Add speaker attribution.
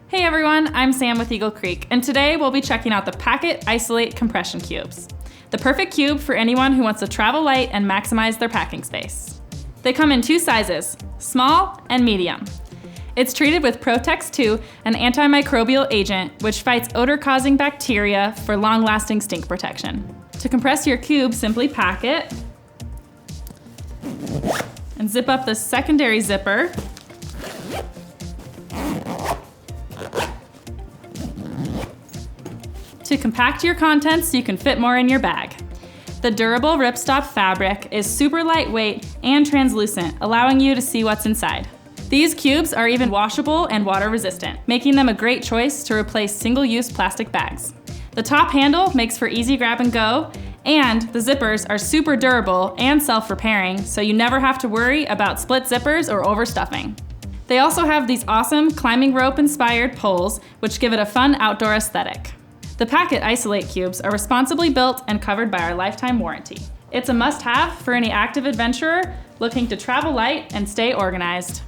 Speaker 1: Hey everyone, I'm Sam with Eagle Creek, and today we'll be checking out the Packet Isolate Compression Cubes. The perfect cube for anyone who wants to travel light and maximize their packing space. They come in two sizes, small and medium. It's treated with Protex 2, an antimicrobial agent which fights odor-causing bacteria for long-lasting stink protection. To compress your cube, simply pack it and zip up the secondary zipper. To compact your contents so you can fit more in your bag. The durable ripstop fabric is super lightweight and translucent, allowing you to see what's inside. These cubes are even washable and water resistant, making them a great choice to replace single-use plastic bags. The top handle makes for easy grab and go, and the zippers are super durable and self-repairing, so you never have to worry about split zippers or overstuffing. They also have these awesome climbing rope-inspired poles, which give it a fun outdoor aesthetic. The Packet Isolate Cubes are responsibly built and covered by our lifetime warranty. It's a must-have for any active adventurer looking to travel light and stay organized.